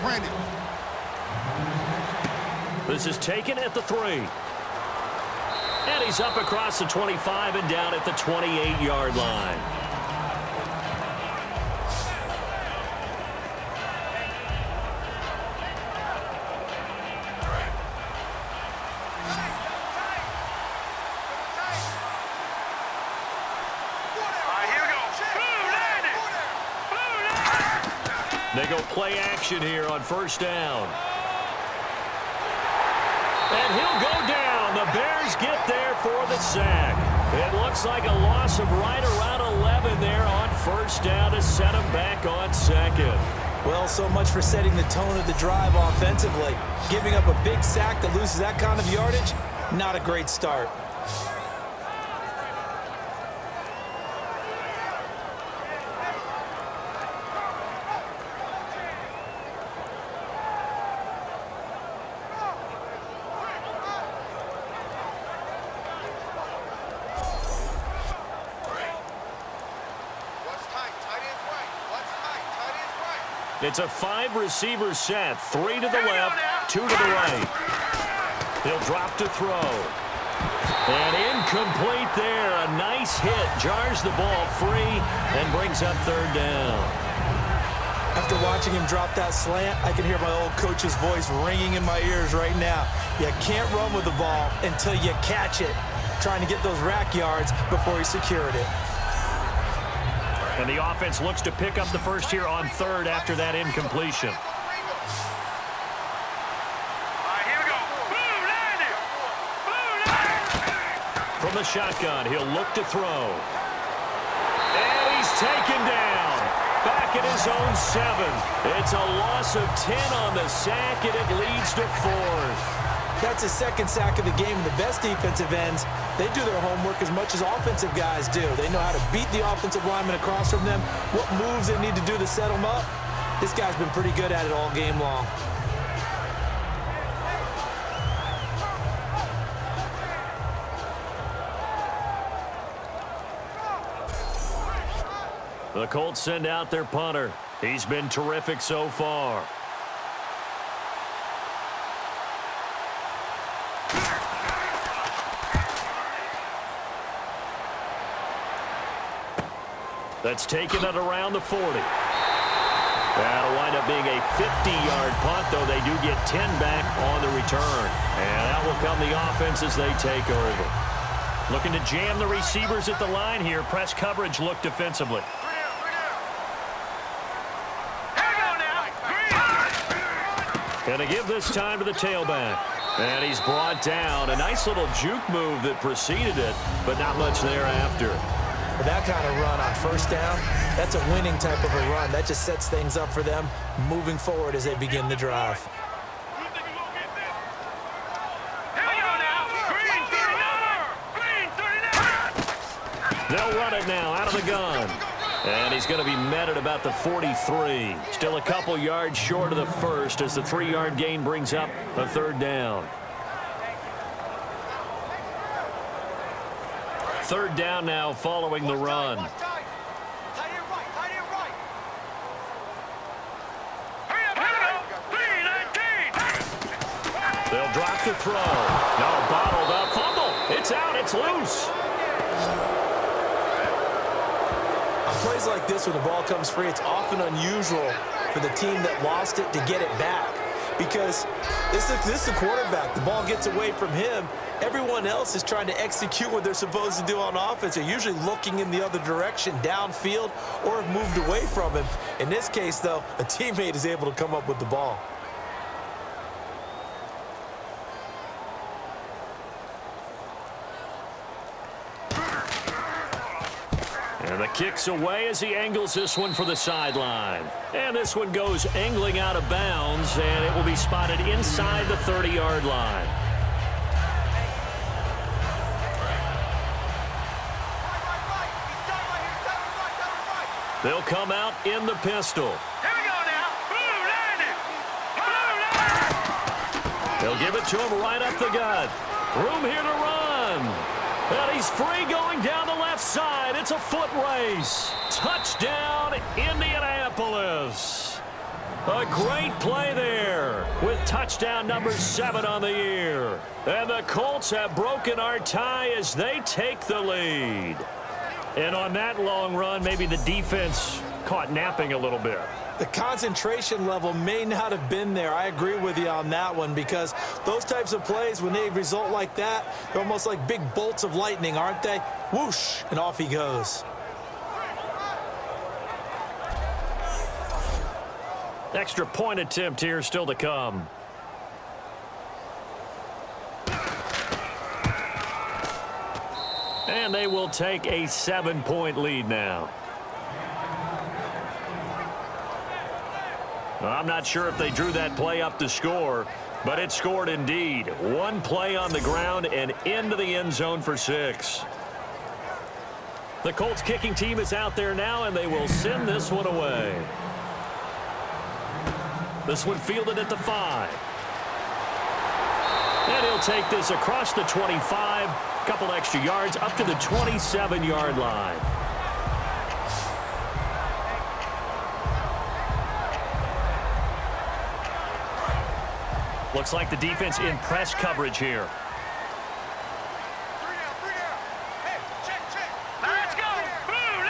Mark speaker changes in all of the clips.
Speaker 1: Brandon.
Speaker 2: This is taken at the 3. And he's up across the 25 and down at the 28-yard line. They go play action here on first down. And he'll go down. The Bears get there for the sack. It looks like a loss of right around 11 there on first down to set him back on second.
Speaker 3: Well, so much for setting the tone of the drive offensively. Giving up a big sack that loses that kind of yardage, not a great start.
Speaker 2: It's a 5-receiver set. 3 to the left, 2 to the right. He'll drop to throw. And incomplete there. A nice hit. Jars the ball free and brings up third down.
Speaker 3: After watching him drop that slant, I can hear my old coach's voice ringing in my ears right now. You can't run with the ball until you catch it. Trying to get those rack yards before he secured it.
Speaker 2: And the offense looks to pick up the first here on third after that incompletion. From the shotgun, he'll look to throw. And he's taken down. Back at his own 7. It's a loss of 10 on the sack, and it leads to 4th.
Speaker 3: That's his second sack of the game. The best defensive ends, they do their homework as much as offensive guys do. They know how to beat the offensive lineman across from them, what moves they need to do to set them up. This guy's been pretty good at it all game long.
Speaker 2: The Colts send out their punter. He's been terrific so far. That's taken at around the 40. That'll wind up being a 50-yard punt, though they do get 10 back on the return. And out will come the offense as they take over. Looking to jam the receivers at the line here. Press coverage look defensively. Gonna give this time to the tailback. And he's brought down. A nice little juke move that preceded it, but not much thereafter.
Speaker 3: For that kind of run on first down, that's a winning type of a run. That just sets things up for them moving forward as they begin the drive.
Speaker 2: They'll run it now out of the gun. And he's going to be met at about the 43. Still a couple yards short of the first as the 3-yard gain brings up a third down. Third down now following the run. They'll drop to throw. No, bottled up. Fumble. It's out. It's loose.
Speaker 3: On plays like this where the ball comes free, it's often unusual for the team that lost it to get it back. Because this is the quarterback. The ball gets away from him. Everyone else is trying to execute what they're supposed to do on offense. They're usually looking in the other direction, downfield, or have moved away from him. In this case, though, a teammate is able to come up with the ball.
Speaker 2: And the kick's away as he angles this one for the sideline. And this one goes angling out of bounds, and it will be spotted inside the 30-yard line. They'll come out in the pistol.
Speaker 4: Here we go now. Blue landed. Blue landed.
Speaker 2: They'll give it to him right up the gut. Room here to run. And he's free going down the left side. It's a foot race. Touchdown, Indianapolis. A great play there with touchdown number 7 on the year. And the Colts have broken our tie as they take the lead. And on that long run, maybe the defense caught napping a little bit.
Speaker 3: The concentration level may not have been there. I agree with you on that one, because those types of plays, when they result like that, they're almost like big bolts of lightning, aren't they? Whoosh, and off he goes.
Speaker 2: Extra point attempt here still to come. And they will take a 7-point lead now. I'm not sure if they drew that play up to score, but it scored indeed. One play on the ground and into the end zone for 6. The Colts kicking team is out there now, and they will send this one away. This one fielded at the 5. And he'll take this across the 25, a couple extra yards, up to the 27-yard line. Looks like the defense in press coverage here.
Speaker 4: Let's go. Blue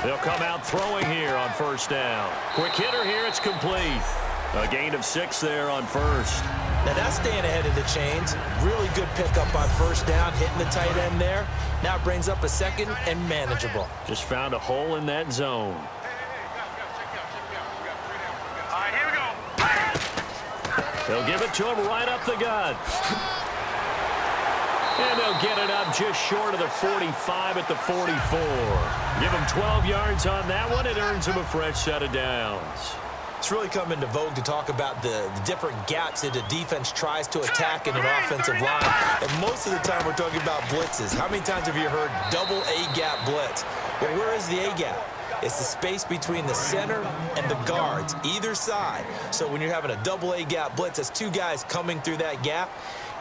Speaker 4: 90.
Speaker 2: They'll come out throwing here on first down. Quick hitter here. It's complete. A gain of 6 there on first.
Speaker 3: Now that's staying ahead of the chains. Really good pickup on first down, hitting the tight end there. Now it brings up a second and manageable.
Speaker 2: Just found a hole in that zone.
Speaker 4: All right, here we go.
Speaker 2: They'll give it to him right up the gut. And they'll get it up just short of the 45 at the 44. Give him 12 yards on that one. It earns him a fresh set of downs.
Speaker 3: It's really come into vogue to talk about the different gaps that a defense tries to attack in an offensive line. And most of the time we're talking about blitzes. How many times have you heard double A-gap blitz? Well, where is the A-gap? It's the space between the center and the guards, either side. So when you're having a double A-gap blitz, that's 2 guys coming through that gap.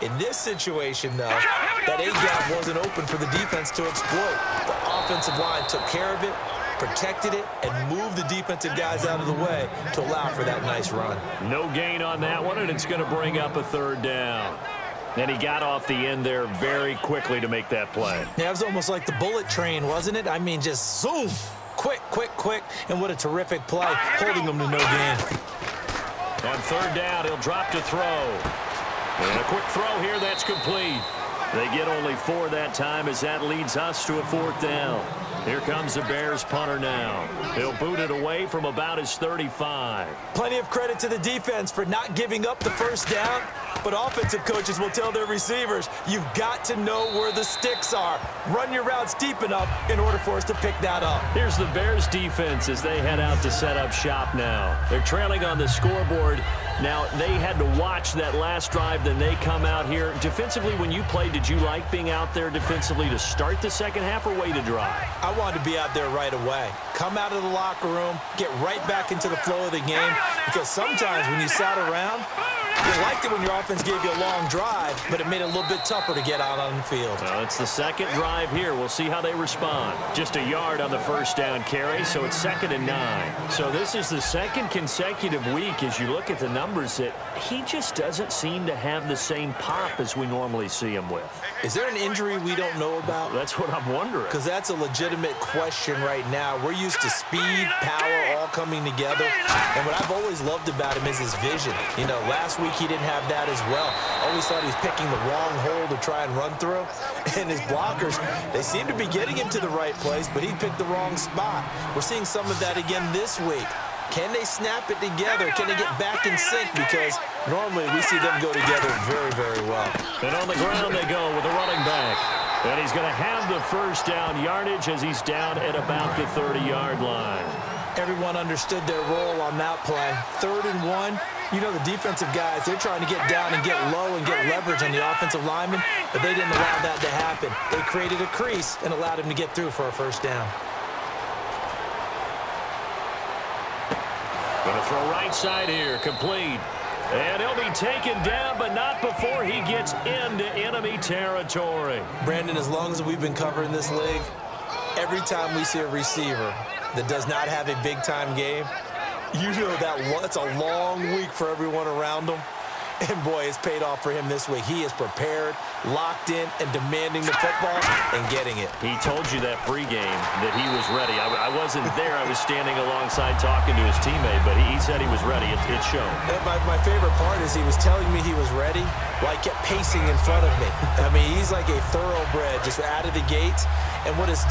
Speaker 3: In this situation, though, that A-gap wasn't open for the defense to exploit. The offensive line took care of it, protected it, and moved the defensive guys out of the way to allow for that nice run.
Speaker 2: No gain on that one, and it's going to bring up a 3rd down. And he got off the end there very quickly to make that play.
Speaker 3: Yeah, it was almost like the bullet train, wasn't it? I mean, just zoom. Quick, quick, quick. And what a terrific play, holding them to no gain.
Speaker 2: On 3rd down, he'll drop to throw. And a quick throw here, that's complete. They get only 4 that time as that leads us to a 4th down. Here comes the Bears punter now. He'll boot it away from about his 35.
Speaker 3: Plenty of credit to the defense for not giving up the first down, but offensive coaches will tell their receivers, you've got to know where the sticks are. Run your routes deep enough in order for us to pick that up.
Speaker 2: Here's the Bears defense as they head out to set up shop now. They're trailing on the scoreboard. Now, they had to watch that last drive, then they come out here. Defensively, when you played, did you like being out there defensively to start the second half or wait to drive?
Speaker 3: I wanted to be out there right away. Come out of the locker room, get right back into the flow of the game, because sometimes when you sat around, you liked it when your offense gave you a long drive, but it made it a little bit tougher to get out on the field.
Speaker 2: Well, it's the second drive here. We'll see how they respond. Just a yard on the first down carry, so it's 2nd and 9. So this is the second consecutive week as you look at the numbers that he just doesn't seem to have the same pop as we normally see him with.
Speaker 3: Is there an injury we don't know about?
Speaker 2: That's what I'm wondering.
Speaker 3: Because that's a legitimate question right now. We're used to speed, power, all coming together. And what I've always loved about him is his vision. You know, last week he didn't have that as well. Always thought he was picking the wrong hole to try and run through. And his blockers, they seem to be getting him to the right place, but he picked the wrong spot. We're seeing some of that again this week. Can they snap it together? Can they get back in sync? Because normally we see them go together very, very well.
Speaker 2: And on the ground they go with a running back. And he's going to have the first down yardage as he's down at about the 30-yard line.
Speaker 3: Everyone understood their role on that play. 3rd and 1. You know, the defensive guys, they're trying to get down and get low and get leverage on the offensive lineman, but they didn't allow that to happen. They created a crease and allowed him to get through for a first down.
Speaker 2: Going to throw right side here, complete. And he'll be taken down, but not before he gets into enemy territory.
Speaker 3: Brandon, as long as we've been covering this league, every time we see a receiver that does not have a big-time game, you know that's a long week for everyone around them. And, boy, it's paid off for him this week. He is prepared, locked in, and demanding the football and getting it.
Speaker 2: He told you that pregame that he was ready. I wasn't there. I was standing alongside talking to his teammate, but he said he was ready. It's shown.
Speaker 3: My favorite part is he was telling me he was ready while he kept pacing in front of me. I mean, he's like a thoroughbred just out of the gates. And what he's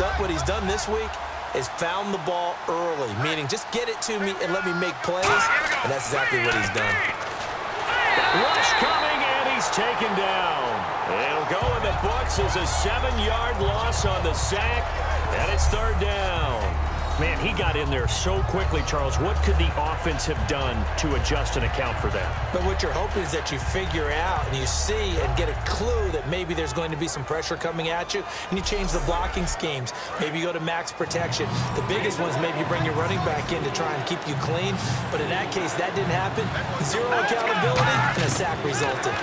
Speaker 3: done this week is found the ball early, meaning just get it to me and let me make plays, and that's exactly what he's done.
Speaker 2: Rush coming, and he's taken down. It'll go in the books as a 7-yard loss on the sack, and it's third down. Man, he got in there so quickly, Charles. What could the offense have done to adjust and account for that?
Speaker 3: But what you're hoping is that you figure out and you see and get a clue that maybe there's going to be some pressure coming at you, and you change the blocking schemes. Maybe you go to max protection. The biggest one is maybe you bring your running back in to try and keep you clean. But in that case, that didn't happen. Zero accountability, and a sack resulted.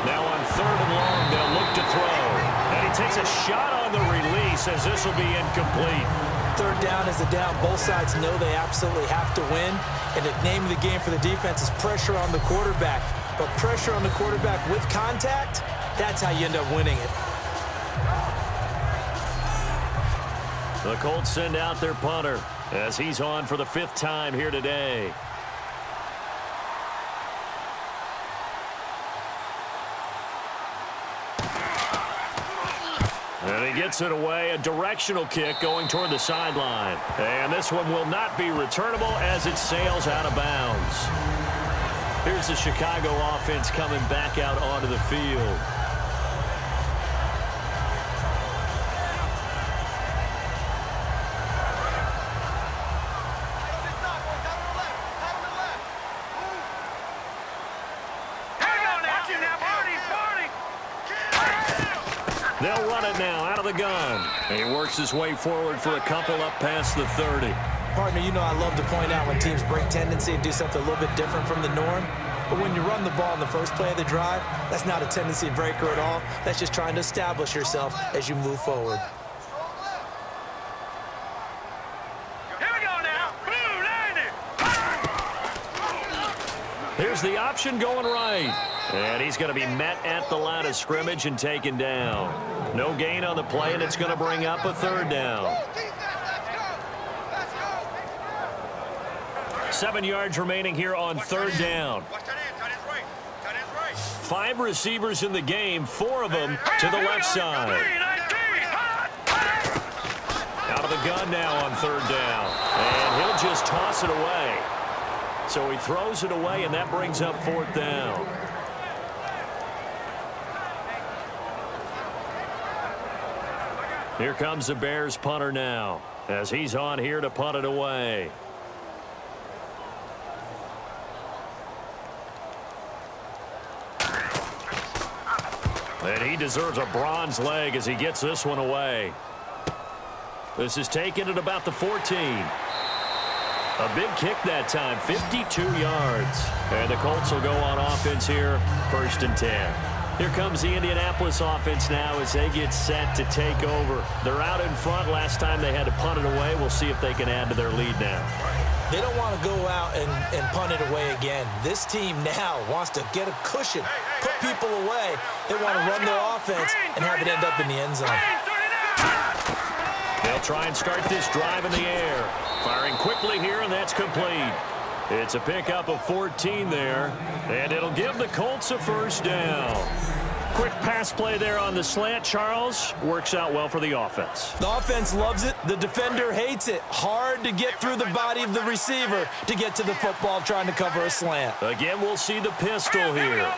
Speaker 2: Now on third and long, they'll look to throw. And he takes a shot on the release as this will be incomplete.
Speaker 3: Third down is a down. Both sides know they absolutely have to win. And the name of the game for the defense is pressure on the quarterback. But pressure on the quarterback with contact, that's how you end up winning it.
Speaker 2: The Colts send out their punter as he's on for the 5th time here today. And he gets it away, a directional kick going toward the sideline. And this one will not be returnable as it sails out of bounds. Here's the Chicago offense coming back out onto the field. They'll run it now out of the gun. And he works his way forward for a couple up past the 30.
Speaker 3: Partner, you know I love to point out when teams break tendency and do something a little bit different from the norm. But when you run the ball in the first play of the drive, that's not a tendency breaker at all. That's just trying to establish yourself as you move forward.
Speaker 4: Here we go now. Blue landing.
Speaker 2: Here's the option going right. And he's going to be met at the line of scrimmage and taken down. No gain on the play, and it's going to bring up a third down. 7 yards remaining here on third down. 5 receivers in the game, 4 of them to the left side. Out of the gun now on third down. And he'll just toss it away. So he throws it away, and that brings up 4th down. Here comes the Bears punter now as he's on here to punt it away. And he deserves a bronze leg as he gets this one away. This is taken at about the 14. A big kick that time, 52 yards. And the Colts will go on offense here, 1st and 10. Here comes the Indianapolis offense now as they get set to take over. They're out in front. Last time they had to punt it away. We'll see if they can add to their lead now.
Speaker 3: They don't want to go out and punt it away again. This team now wants to get a cushion, put people away. They want to run their offense and have it end up in the end zone.
Speaker 2: They'll try and start this drive in the air. Firing quickly here, and that's complete. It's a pickup of 14 there, and it'll give the Colts a 1st down. Quick pass play there on the slant, Charles. Works out well for the offense.
Speaker 3: The offense loves it. The defender hates it. Hard to get through the body of the receiver to get to the football trying to cover a slant.
Speaker 2: Again, we'll see the pistol here.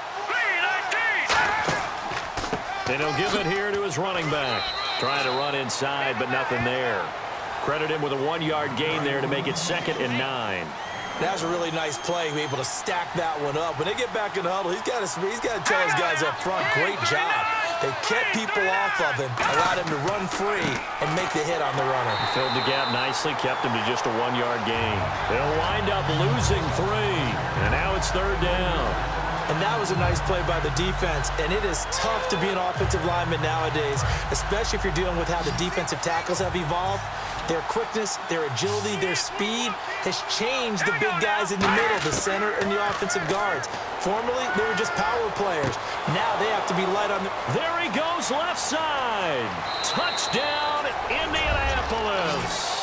Speaker 2: And he'll give it here to his running back. Trying to run inside, but nothing there. Credit him with a 1-yard gain there to make it 2nd and 9.
Speaker 3: That was a really nice play, be able to stack that one up. When they get back in the huddle, he's got to tell his guys up front, great job. They kept people off of him, allowed him to run free and make the hit on the runner.
Speaker 2: Filled the gap nicely, kept him to just a 1-yard gain. They'll wind up losing 3, and now it's 3rd down.
Speaker 3: And that was a nice play by the defense. And it is tough to be an offensive lineman nowadays, especially if you're dealing with how the defensive tackles have evolved. Their quickness, their agility, their speed has changed the big guys in the middle, the center, and the offensive guards. Formerly, they were just power players. Now they have to be light on the...
Speaker 2: There he goes, left side. Touchdown, Indianapolis.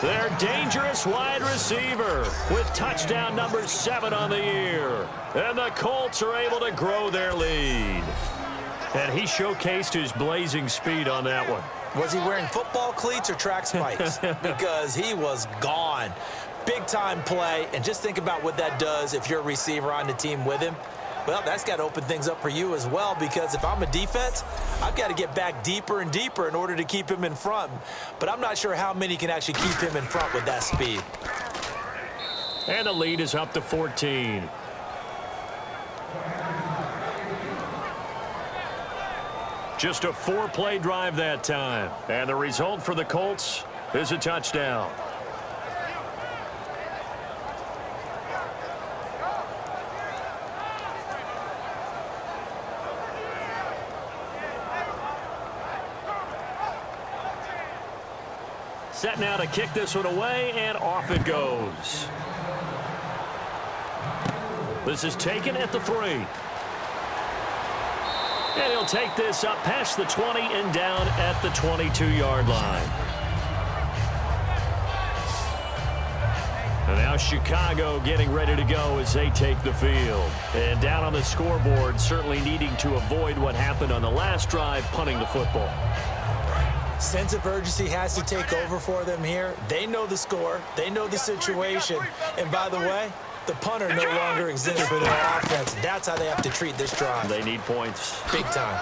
Speaker 2: Their dangerous wide receiver with touchdown number 7 on the year. And the Colts are able to grow their lead. And he showcased his blazing speed on that one.
Speaker 3: Was he wearing football cleats or track spikes? Because he was gone. Big-time play, and just think about what that does if you're a receiver on the team with him. Well, that's got to open things up for you as well, because if I'm a defense, I've got to get back deeper and deeper in order to keep him in front. But I'm not sure how many can actually keep him in front with that speed.
Speaker 2: And the lead is up to 14. Just a 4-play drive that time. And the result for the Colts is a touchdown. Set now to kick this one away, and off it goes. This is taken at the 3. And he'll take this up past the 20 and down at the 22-yard line. And now Chicago getting ready to go as they take the field. And down on the scoreboard, certainly needing to avoid what happened on the last drive, punting the football.
Speaker 3: Sense of urgency has to take over for them here. They know the score. They know the situation. And by the way, the punter no longer exists for their offense. That's how they have to treat this drive.
Speaker 2: They need points.
Speaker 3: Big time.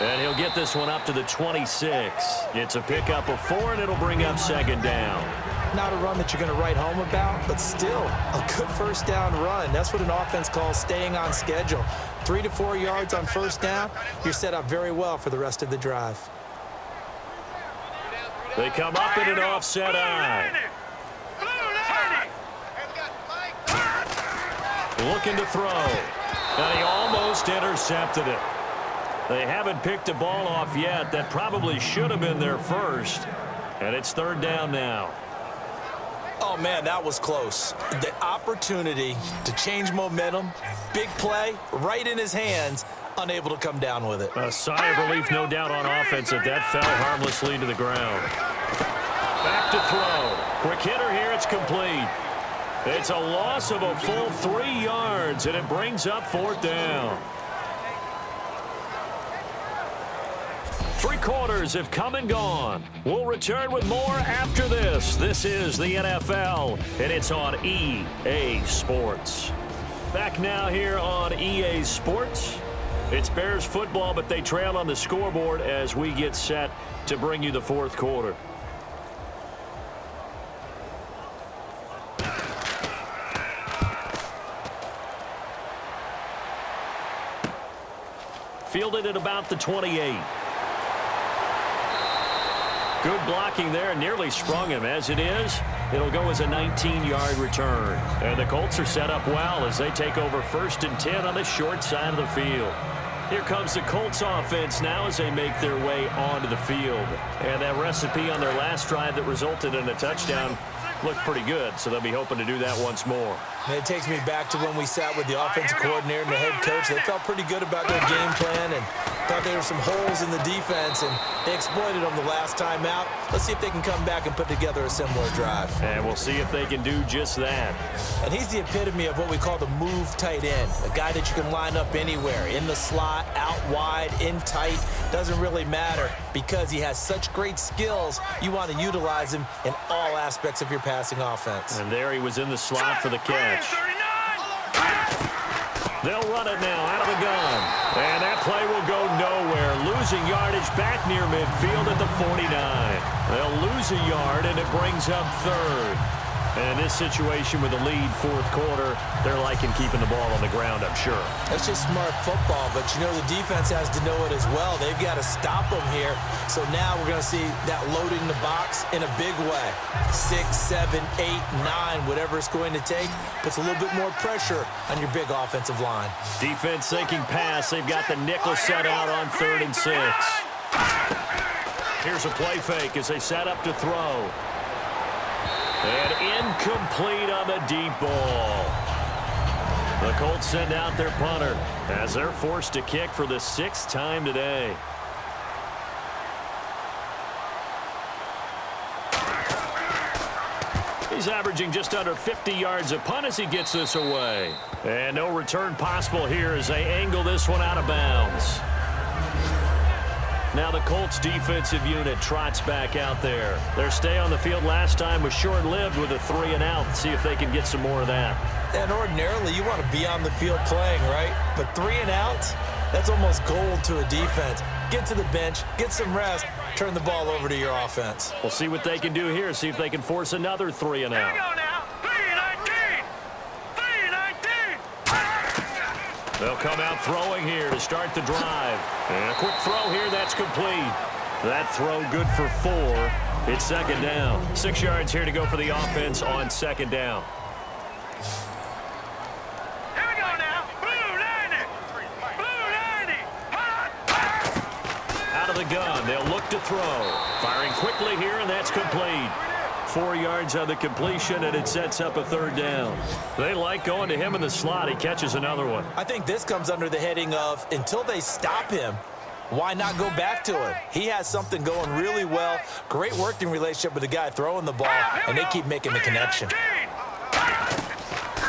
Speaker 2: And he'll get this one up to the 26. It's a pickup of 4, and it'll bring up 2nd down.
Speaker 3: Not a run that you're going to write home about, but still a good first down run. That's what an offense calls staying on schedule. 3 to 4 yards on first down, you're set up very well for the rest of the drive.
Speaker 2: They come up in an offset eye. Looking to throw. And he almost intercepted it. They haven't picked a ball off yet. That probably should have been their first. And it's 3rd down now.
Speaker 3: Oh, man, that was close. The opportunity to change momentum, big play, right in his hands, unable to come down with it.
Speaker 2: A sigh of relief, no doubt, on offense that fell harmlessly to the ground. Back to throw. Quick hitter here. It's complete. It's a loss of a full 3 yards, and it brings up 4th down. 3 quarters have come and gone. We'll return with more after this. This is the NFL, and it's on EA Sports. Back now here on EA Sports. It's Bears football, but they trail on the scoreboard as we get set to bring you the 4th quarter. Fielded at about the 28. Good blocking there, nearly sprung him. As it is, it'll go as a 19-yard return. And the Colts are set up well as they take over 1st and 10 on the short side of the field. Here comes the Colts offense now as they make their way onto the field. And that recipe on their last drive that resulted in a touchdown looked pretty good, so they'll be hoping to do that once more.
Speaker 3: And it takes me back to when we sat with the offensive coordinator and the head coach. They felt pretty good about their game plan and thought there were some holes in the defense, and they exploited them the last time out. Let's see if they can come back and put together a similar drive.
Speaker 2: And we'll see if they can do just that.
Speaker 3: And he's the epitome of what we call the move tight end, a guy that you can line up anywhere, in the slot, out wide, in tight, doesn't really matter because he has such great skills. You want to utilize him in all aspects of your passing offense.
Speaker 2: And there he was in the slot for the catch. They'll run it now out of the gun. And that play will go nowhere. Losing yardage back near midfield at the 49. They'll lose a yard, and it brings up 3rd. And in this situation with the lead, fourth quarter, they're liking keeping the ball on the ground, I'm sure.
Speaker 3: That's just smart football, but you know the defense has to know it as well. They've got to stop them here. So now we're going to see that loading the box in a big way. 6, 7, 8, 9, whatever it's going to take, puts a little bit more pressure on your big offensive line.
Speaker 2: Defense thinking pass. They've got the nickel set out on 3rd and 6. Here's a play fake as they set up to throw. And incomplete on the deep ball. The Colts send out their punter as they're forced to kick for the 6th time today. He's averaging just under 50 yards a punt as he gets this away. And no return possible here as they angle this one out of bounds. Now the Colts defensive unit trots back out there. Their stay on the field last time was short-lived with a 3-and-out. See if they can get some more of that.
Speaker 3: And ordinarily, you want to be on the field playing, right? But 3-and-outs, that's almost gold to a defense. Get to the bench, get some rest, turn the ball over to your offense.
Speaker 2: We'll see what they can do here. See if they can force another 3-and-out.
Speaker 4: Here we go now. 3-19. 3-19.
Speaker 2: They'll come out throwing here to start the drive. And a quick throw here, that's complete. That throw good for 4. It's second down. 6 yards here to go for the offense on 2nd down.
Speaker 4: Here we go now. Blue 90. Blue 90.
Speaker 2: Out of the gun, they'll look to throw. Firing quickly here, and that's complete. 4 yards on the completion, and it sets up a 3rd down. They like going to him in the slot. He catches another one.
Speaker 3: I think this comes under the heading of until they stop him, why not go back to him? He has something going really well. Great working relationship with the guy throwing the ball, and they keep making the connection.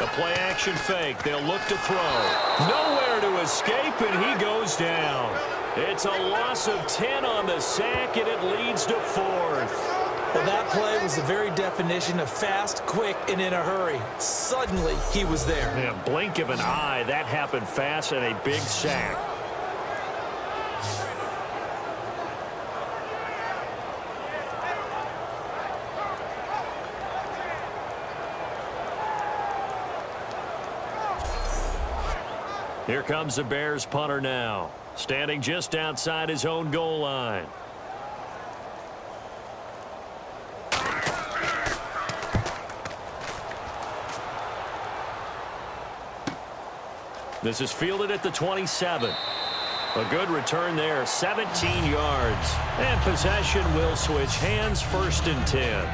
Speaker 2: The play action fake. They'll look to throw. Nowhere to escape, and he goes down. It's a loss of 10 on the sack, and it leads to 4th.
Speaker 3: Well, that play was the very definition of fast, quick, and in a hurry. Suddenly, he was there.
Speaker 2: In a blink of an eye, that happened fast and a big sack. Here comes the Bears punter now, standing just outside his own goal line. This is fielded at the 27. A good return there, 17 yards. And possession will switch hands, 1st and 10.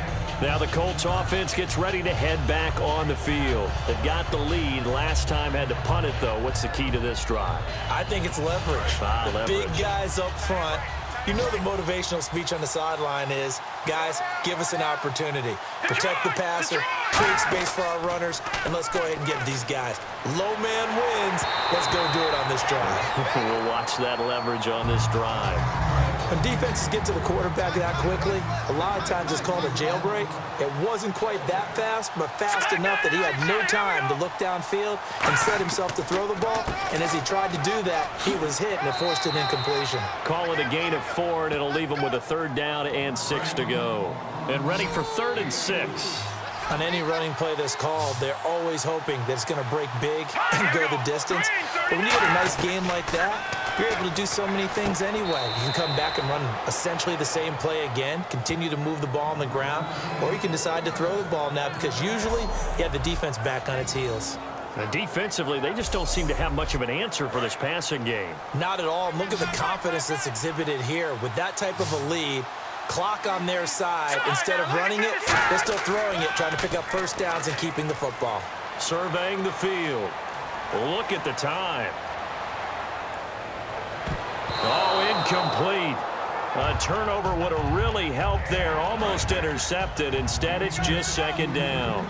Speaker 2: Now the Colts offense gets ready to head back on the field. They've got the lead. Last time had to punt it, though. What's the key to this drive?
Speaker 3: I think it's leverage. The big guys up front. You know the motivational speech on the sideline is, guys, give us an opportunity. Protect the passer, create space for our runners, and let's go ahead and get these guys. Low man wins. Let's go do it on this drive.
Speaker 2: We'll watch that leverage on this drive.
Speaker 3: When defenses get to the quarterback that quickly, a lot of times it's called a jailbreak. It wasn't quite that fast, but fast enough that he had no time to look downfield and set himself to throw the ball. And as he tried to do that, he was hit and it forced an incompletion.
Speaker 2: Call it a gain of 4, and it'll leave him with a 3rd down and 6 to go. And ready for 3rd and 6.
Speaker 3: On any running play that's called, they're always hoping that it's going to break big and go the distance. But when you get a nice game like that, you're able to do so many things anyway. You can come back and run essentially the same play again, continue to move the ball on the ground, or you can decide to throw the ball now because usually you have the defense back on its heels.
Speaker 2: And defensively, they just don't seem to have much of an answer for this passing game.
Speaker 3: Not at all. Look at the confidence that's exhibited here. With that type of a lead, clock on their side, instead of running it, they're still throwing it, trying to pick up 1st downs and keeping the football.
Speaker 2: Surveying the field. Look at the time. Oh, incomplete. A turnover would have really helped there. Almost intercepted. Instead, it's just 2nd down.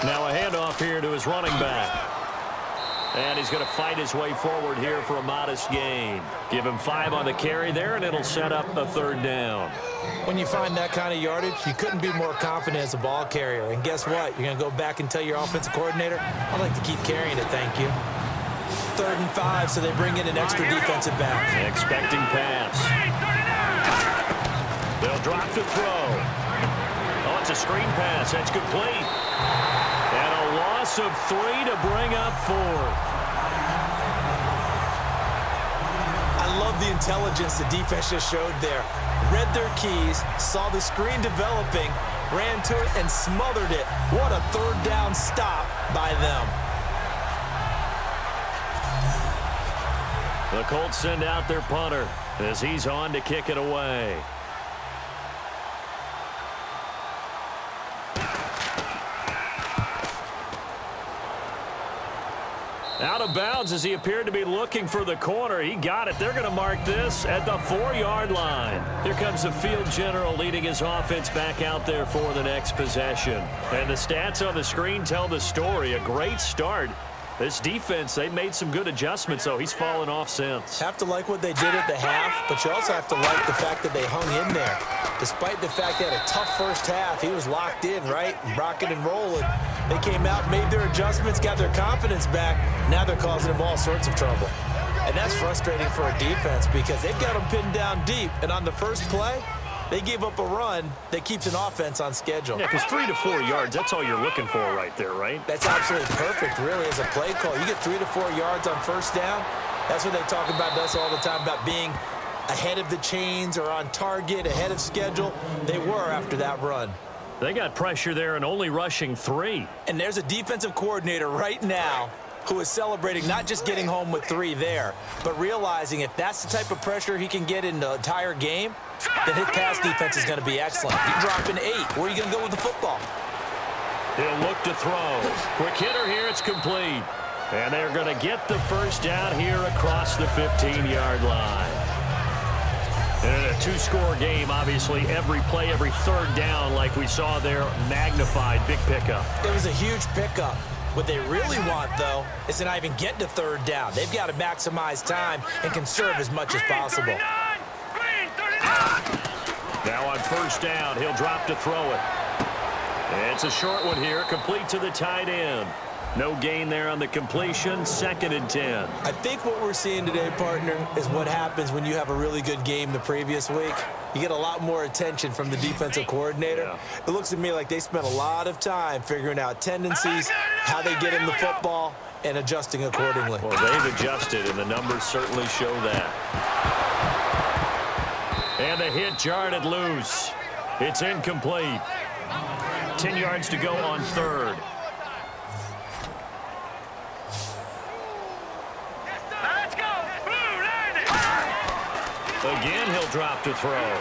Speaker 2: Now a handoff here to his running back. And he's going to fight his way forward here for a modest gain. Give him 5 on the carry there, and it'll set up a 3rd down.
Speaker 3: When you find that kind of yardage, you couldn't be more confident as a ball carrier. And guess what? You're going to go back and tell your offensive coordinator, I'd like to keep carrying it, thank you. 3rd and 5, so they bring in an extra defensive back.
Speaker 2: Expecting pass. They'll drop to throw. Oh, it's a screen pass. That's complete. And a loss of 3 to bring up 4th.
Speaker 3: I love the intelligence the defense just showed there. Read their keys, saw the screen developing, ran to it, and smothered it. What a 3rd down stop by them.
Speaker 2: The Colts send out their punter as he's on to kick it away. Out of bounds as he appeared to be looking for the corner. He got it. They're going to mark this at the 4-yard line. Here comes the field general leading his offense back out there for the next possession. And the stats on the screen tell the story. A great start. This defense, they made some good adjustments, so he's fallen off since.
Speaker 3: Have to like what they did at the half, but you also have to like the fact that they hung in there. Despite the fact they had a tough first half, he was locked in, right? Rocking and rolling. They came out, made their adjustments, got their confidence back. Now they're causing them all sorts of trouble. And that's frustrating for a defense because they've got them pinned down deep. And on the first play, they gave up a run that keeps an offense on schedule.
Speaker 2: Yeah, because 3 to 4 yards, that's all you're looking for right there, right?
Speaker 3: That's absolutely perfect, really, as a play call. You get 3 to 4 yards on first down. That's what they talk about us all the time, about being ahead of the chains or on target, ahead of schedule. They were after that run.
Speaker 2: They got pressure there and only rushing 3.
Speaker 3: And there's a defensive coordinator right now who is celebrating not just getting home with 3 there, but realizing if that's the type of pressure he can get in the entire game, then his pass defense is going to be excellent. You're dropping 8. Where are you going to go with the football?
Speaker 2: He'll look to throw. Quick hitter here. It's complete. And they're going to get the first down here across the 15-yard line. And in a 2-score game, obviously, every play, every 3rd down, like we saw there, magnified. Big pickup.
Speaker 3: It was a huge pickup. What they really want, though, is to not even get to 3rd down. They've got to maximize time and conserve as much as possible.
Speaker 2: Now on first down, he'll drop to throw it. It's a short one here, complete to the tight end. No gain there on the completion, 2nd and 10.
Speaker 3: I think what we're seeing today, partner, is what happens when you have a really good game the previous week. You get a lot more attention from the defensive coordinator.
Speaker 2: Yeah.
Speaker 3: It looks to me like they spent a lot of time figuring out tendencies, how they get him the football, and adjusting accordingly.
Speaker 2: Well, they've adjusted, and the numbers certainly show that. And the hit jarred it loose. It's incomplete. 10 yards to go on 3rd. Again, he'll drop to throw.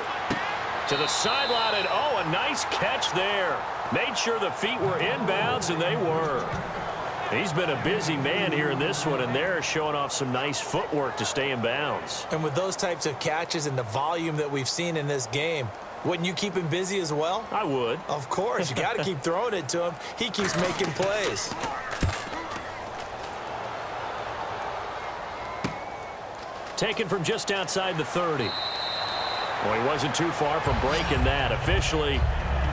Speaker 2: To the sideline, and oh, a nice catch there. Made sure the feet were inbounds, and they were. He's been a busy man here in this one, and they're showing off some nice footwork to stay in bounds.
Speaker 3: And with those types of catches and the volume that we've seen in this game, wouldn't you keep him busy as well?
Speaker 2: I would.
Speaker 3: Of course. You got to keep throwing it to him. He keeps making plays.
Speaker 2: Taken from just outside the 30. Well, he wasn't too far from breaking that. Officially,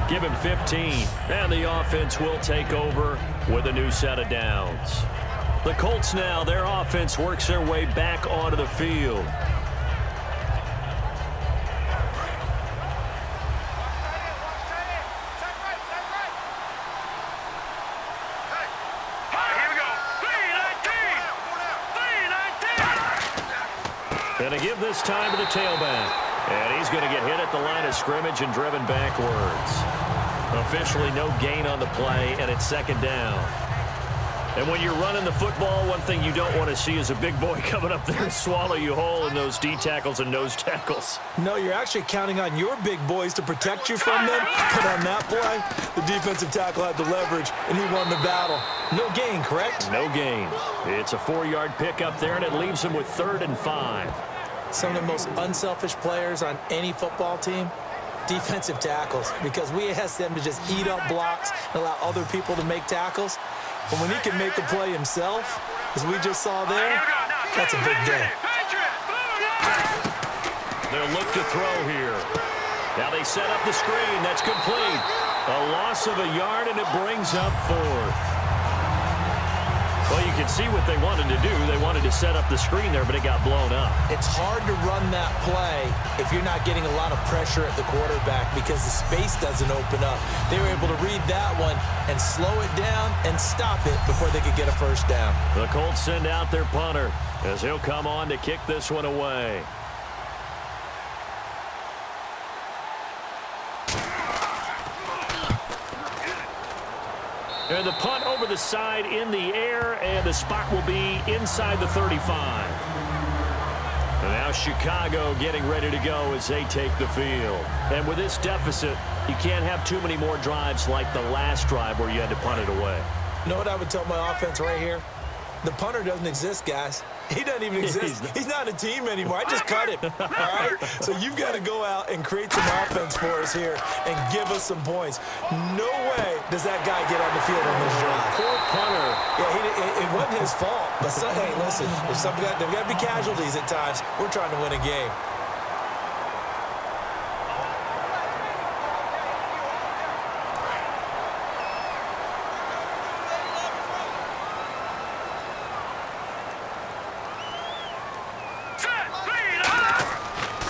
Speaker 2: give him 15. And the offense will take over with a new set of downs. The Colts now, their offense works their way back onto the field. Going to give this time to the tailback. And he's going to get hit at the line of scrimmage and driven backwards. Officially no gain on the play, and it's 2nd down. And when you're running the football, one thing you don't want to see is a big boy coming up there and swallow you whole in those D tackles and nose tackles.
Speaker 3: No, you're actually counting on your big boys to protect you from them. But on that play, the defensive tackle had the leverage, and he won the battle. No gain, correct?
Speaker 2: No gain. It's a 4-yard pickup there, and it leaves him with 3rd and 5.
Speaker 3: Some of the most unselfish players on any football team, defensive tackles, because we ask them to just eat up blocks and allow other people to make tackles. But when he can make a play himself, as we just saw there, that's a big day.
Speaker 2: They'll look to throw here. Now they set up the screen. That's complete. A loss of a yard, and it brings up 4th. Well, you can see what they wanted to do. They wanted to set up the screen there, but it got blown up.
Speaker 3: It's hard to run that play if you're not getting a lot of pressure at the quarterback because the space doesn't open up. They were able to read that one and slow it down and stop it before they could get a first down.
Speaker 2: The Colts send out their punter as he'll come on to kick this one away. And the punt over the side in the air, and the spot will be inside the 35. And now Chicago getting ready to go as they take the field. And with this deficit, you can't have too many more drives like the last drive where you had to punt it away.
Speaker 3: You know what I would tell my offense right here? The punter doesn't exist, guys. He doesn't even exist. He's not a team anymore. I just cut him, all right? So you've got to go out and create some offense for us here and give us some points. No way does that guy get on the field on this drive.
Speaker 2: Poor punter.
Speaker 3: Yeah, it wasn't his fault. But, hey, listen, there's got to be casualties at times. We're trying to win a game.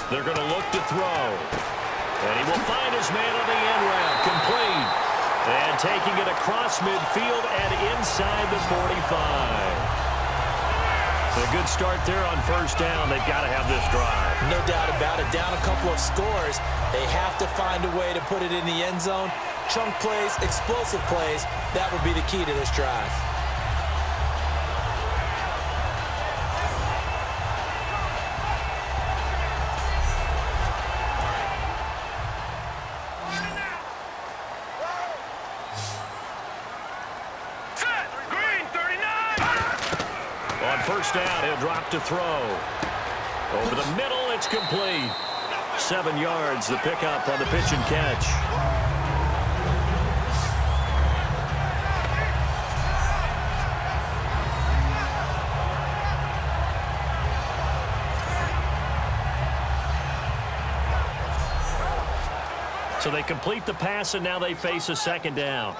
Speaker 2: They're going to look to throw. And he will find his man on the end route. Complete. And taking it across midfield and inside the 45. A good start there on first down. They've got to have this drive.
Speaker 3: No doubt about it. Down a couple of scores. They have to find a way to put it in the end zone. Chunk plays, explosive plays. That would be the key to this drive.
Speaker 2: First down, he'll drop to throw. Over the middle, it's complete. 7 yards, the pickup on the pitch and catch. So they complete the pass, and now they face a second down.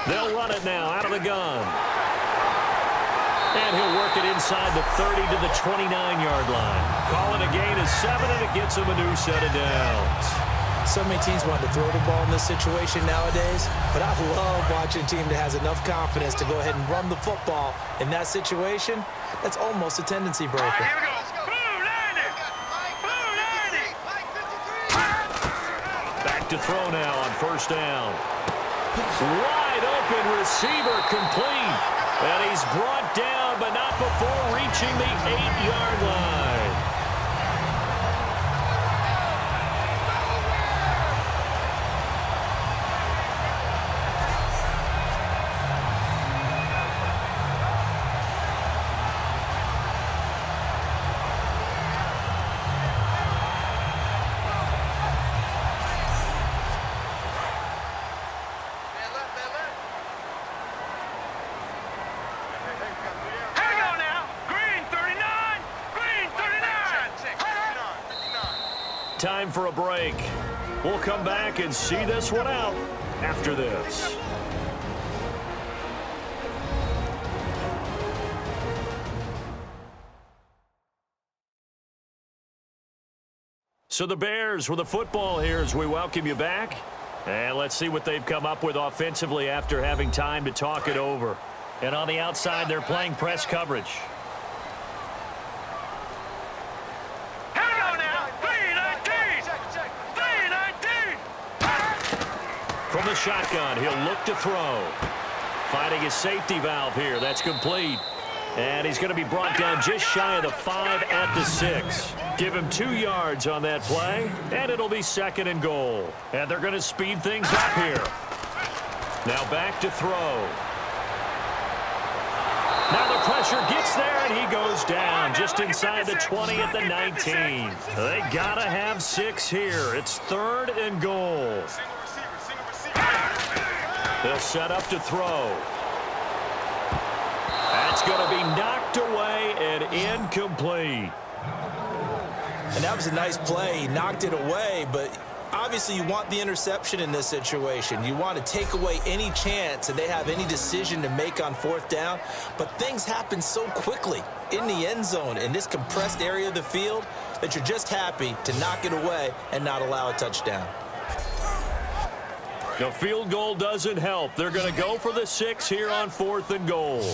Speaker 2: They'll run it now out of the gun. And he'll work it inside the 30 to the 29-yard line. Calling a gain of 7, and it gets him a new set of downs.
Speaker 3: So many teams want to throw the ball in this situation nowadays, but I love watching a team that has enough confidence to go ahead and run the football. In that situation, that's almost a tendency breaker.
Speaker 4: All right, here we go.
Speaker 2: Back to throw now on first down. Wide open receiver complete. And he's brought down, but not before reaching the 8-yard line. Time for a break. We'll come back and see this one out after this. So the Bears with the football here as we welcome you back. And let's see what they've come up with offensively after having time to talk it over. And on the outside, they're playing press coverage. From the shotgun, he'll look to throw. Finding his safety valve here. That's complete. And he's going to be brought down just shy of the 5 at the 6. Give him 2 yards on that play, and it'll be 2nd and goal. And they're going to speed things up here. Now back to throw. Now the pressure gets there, and he goes down just inside the 20 at the 19. They got to have 6 here. It's 3rd and goal. They'll set up to throw. That's going to be knocked away and incomplete.
Speaker 3: And that was a nice play. He knocked it away, but obviously you want the interception in this situation. You want to take away any chance that they have any decision to make on fourth down. But things happen so quickly in the end zone in this compressed area of the field that you're just happy to knock it away and not allow a touchdown.
Speaker 2: The field goal doesn't help. They're going to go for the 6 here on 4th and goal.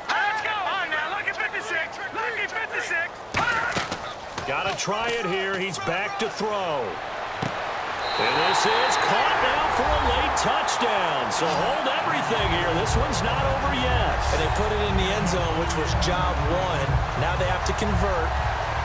Speaker 4: Let's go. On now. Lucky 56. Lucky 56.
Speaker 2: Got to try it here. He's back to throw. And this is caught now for a late touchdown. So hold everything here. This one's not over yet.
Speaker 3: And they put it in the end zone, which was job one. Now they have to convert.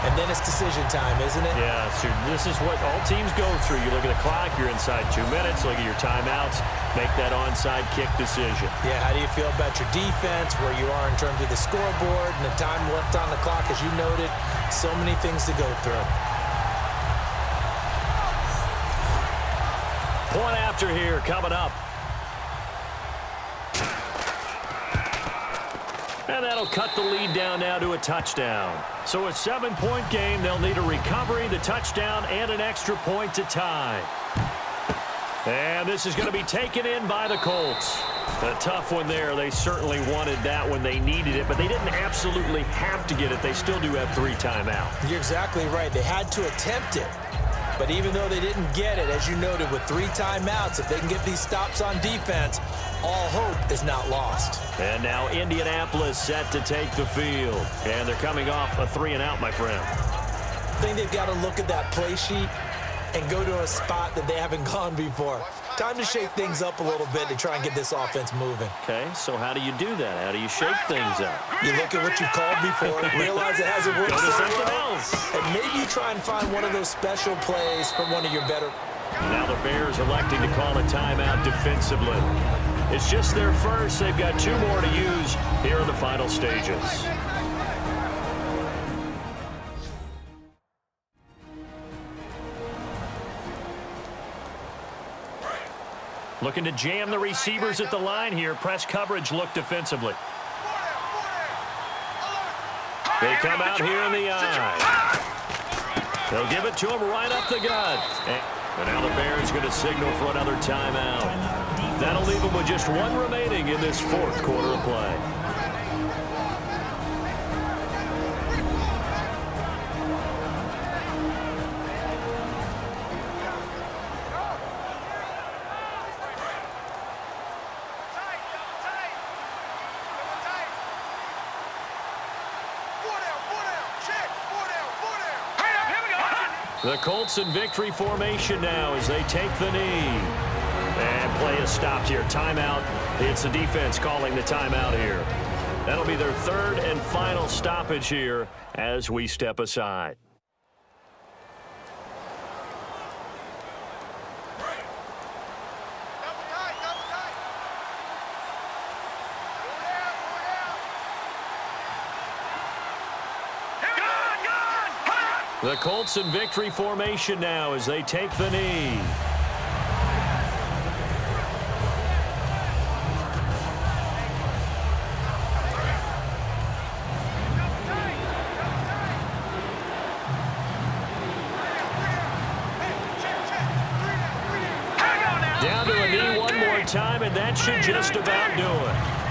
Speaker 3: And then it's decision time, isn't it?
Speaker 2: Yeah, so this is what all teams go through. You look at the clock, you're inside 2 minutes, look at your timeouts, make that onside kick decision.
Speaker 3: Yeah, how do you feel about your defense, where you are in terms of the scoreboard, and the time left on the clock, as you noted? So many things to go through.
Speaker 2: Point after here coming up. And that'll cut the lead down now to a touchdown. So a 7-point game. They'll need a recovery, the touchdown, and an extra point to tie. And this is going to be taken in by the Colts. A tough one there. They certainly wanted that when they needed it, but they didn't absolutely have to get it. They still do have 3 timeouts.
Speaker 3: You're exactly right. They had to attempt it. But even though they didn't get it, as you noted, with 3 timeouts, if they can get these stops on defense, all hope is not lost.
Speaker 2: And now Indianapolis set to take the field. And they're coming off a 3-and-out, my friend.
Speaker 3: I think they've got to look at that play sheet and go to a spot that they haven't gone before. Time to shake things up a little bit to try and get this offense moving.
Speaker 2: Okay, so how do you do that? How do you shake things up?
Speaker 3: You look at what you called before, realize it hasn't worked
Speaker 2: Go to
Speaker 3: so
Speaker 2: something
Speaker 3: well,
Speaker 2: else.
Speaker 3: and maybe you try and find one of those special plays from one of your better.
Speaker 2: Now the Bears electing to call a timeout defensively. It's just their first. They've got 2 more to use here in the final stages. Looking to jam the receivers at the line here. Press coverage look defensively. They come out here in the eye. They'll give it to him right up the gut. And now the Bears going to signal for another timeout. That'll leave them with just 1 remaining in this 4th quarter of play. The Colts in victory formation now as they take the knee. And play is stopped here. Timeout. It's the defense calling the timeout here. That'll be their 3rd and final stoppage here as we step aside. The Colts in victory formation now as they take the knee. Down to a knee one more time, and that should just about do it.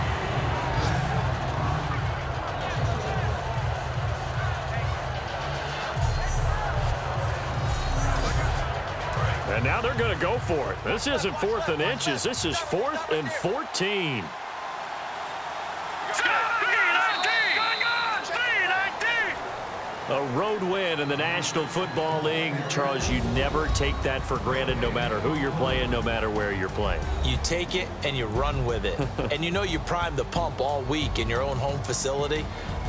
Speaker 2: And now they're going to go for it. This isn't 4th and inches. This is 4th and 14. A road win in the National Football League. Charles, you never take that for granted no matter who you're playing, no matter where you're playing.
Speaker 3: You take it and you run with it. And you know you primed the pump all week in your own home facility.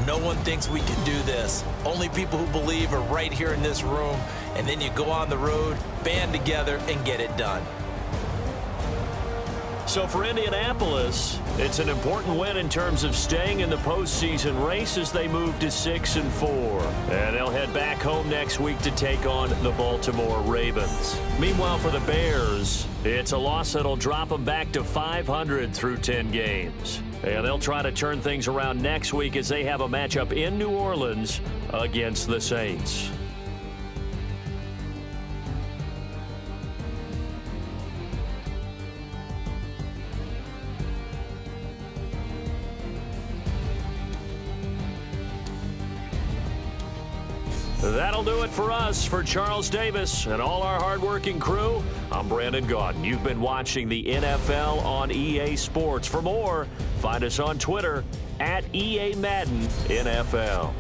Speaker 3: No one thinks we can do this. Only people who believe are right here in this room. And then you go on the road, band together, and get it done.
Speaker 2: So for Indianapolis, it's an important win in terms of staying in the postseason race as they move to 6-4. And they'll head back home next week to take on the Baltimore Ravens. Meanwhile, for the Bears, it's a loss that'll drop them back to 500 through 10 games. And they'll try to turn things around next week as they have a matchup in New Orleans against the Saints. That'll do it for us. For Charles Davis and all our hardworking crew, I'm Brandon Gaudin. You've been watching the NFL on EA Sports. For more, find us on Twitter @EA Madden NFL.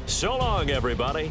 Speaker 2: So long, everybody.